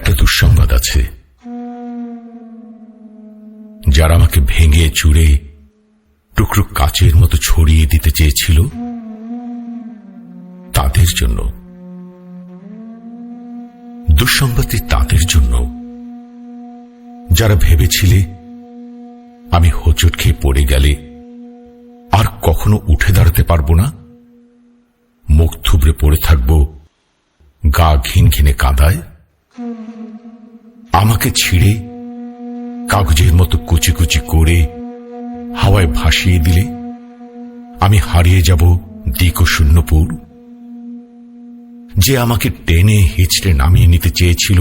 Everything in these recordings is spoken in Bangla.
একটা দুঃসংবাদ আছে। যারা আমাকে ভেঙে চুরে টুকরো কাচের মতো ছড়িয়ে দিতে চেয়েছিল তাদের জন্য। দুঃসংবাদটি তাদের জন্য যারা ভেবেছিলে আমি হোঁচট খেয়ে পড়ে গেলে আর কখনো উঠে দাঁড়াতে পারবো না, মুখ থুবড়ে পড়ে থাকব গা ঘিন ঘিনে কাঁদায়। আমাকে ছিঁড়ে কাগজের মতো কুচি কুচি করে হাওয়ায় ভাসিয়ে দিলে আমি হারিয়ে যাব দিক ও শূন্যপুর। যে আমাকে টেনে হিচড়ে নামিয়ে নিতে চেয়েছিল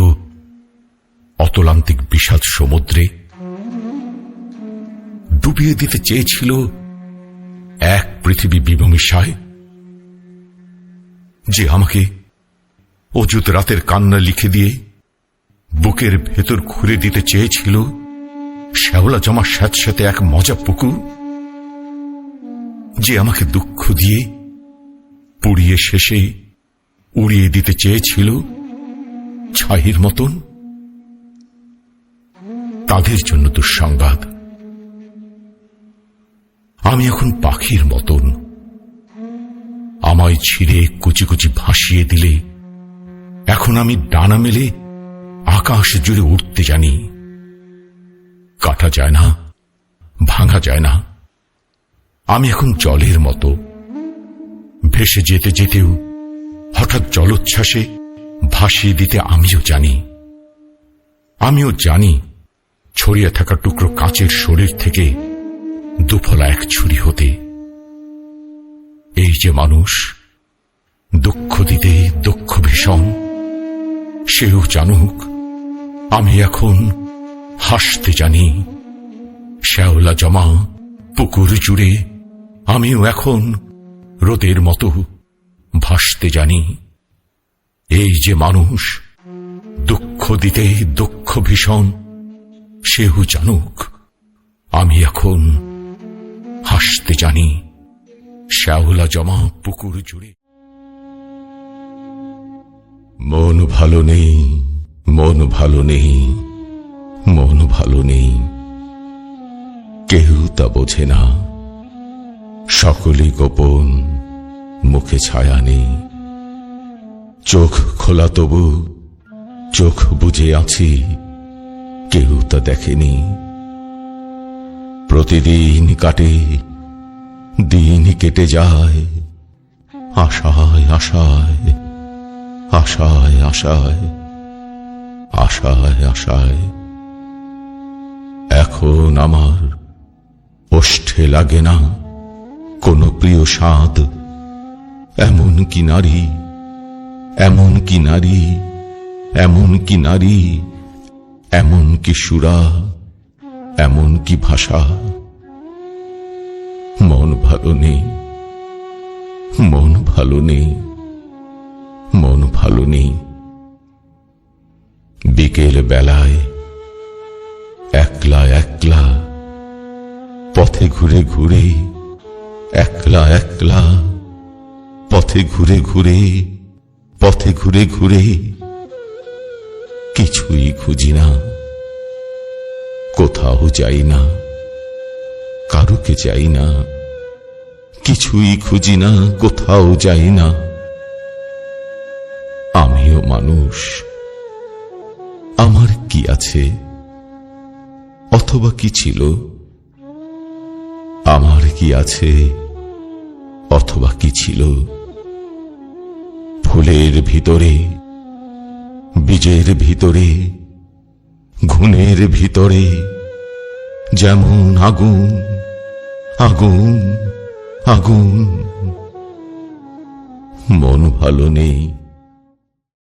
অতলান্তিক বিষাদ সমুদ্রে, ডুবিয়ে দিতে চেয়েছিল এক পৃথিবী বিভূমিসায়, যে আমাকে অযুত রাতের কান্না লিখে দিয়ে বুকের ভেতর খুঁড়ে দিতে চেয়েছিল শ্যাওলা জমা স্যাঁতস্যাঁতে এক মজা পুকুর, যে আমাকে দুঃখ দিয়ে পুড়িয়ে শেষে উড়িয়ে দিতে চেয়েছিল ছাইয়ের মতন। তাদের জন্য দুঃসংবাদ, আমি এখন পাখির মতন। আমায় ছিঁড়ে কুচি কুচি ভাসিয়ে দিলে এখন আমি ডানা মেলে আকাশ জুড়ে উঠতে জানি। কাটা যায় না, ভাঙা যায় না। আমি এখন জলের মতো, ভেসে যেতে যেতেও হঠাৎ জলোচ্ছ্বাসে ভাসিয়ে দিতে আমিও জানি ছড়িয়ে থাকা টুকরো কাচের শরীর থেকে দুফলা এক ছুরি হতে। এই যে মানুষ দুঃখ দিতে দুঃখ ভীষণ, সেও জানুক আমি এখন হাসতে জানি। শ্যাওলা জমা পুকুর জুড়ে আমিও এখন রোদের মতো ভাসতে জানি। এই যে মানুষ দুঃখ দিতে দুঃখ ভীষণ, সেও জানুক আমি এখন হাসতে জানি। শ্যাওলা জমা পুকুর জুড়ে। মন ভালো নেই, মন ভালো নেই, মন ভালো নেই, কেউ তা বোঝে না। সকলেই গোপন, মুখে ছায়া নেই। চোখ খোলা তবু চোখ বুজে আছি, কেউ তা দেখেনি। প্রতিদিন কাটে, দিন কেটে যায়, আশায় আশায়, আশায় আশায়, আশায় আশায়। এখন আমার ওষ্ঠে লাগে না কোনো প্রিয় স্বাদ। এমন কি নারী, এমন কি নারী, এমন কি নারী, এমন কি সুরা, এমন কি ভাষা। মন ভালো নেই, মন ভালো নেই, মন ভালো নেই। বিকেল বেলায় একলা একলা পথে ঘুরে ঘুরে, একলা একলা পথে ঘুরে ঘুরে, পথে ঘুরে ঘুরে কিছুই খুঁজি না, কোথাও যাই না, কারুকে যাই না, কিছুই খুঁজি না, কোথাও যাই না। আমিও মানুষ, আমার কি আছে অথবা কি ছিল, আমার কি আছে অথবা কি ছিল। ফুলের ভিতরে, বীজের ভিতরে, ঘুণের ভিতরে যেমন আগুন, আগুন, আগুন। মন ভালো নেই,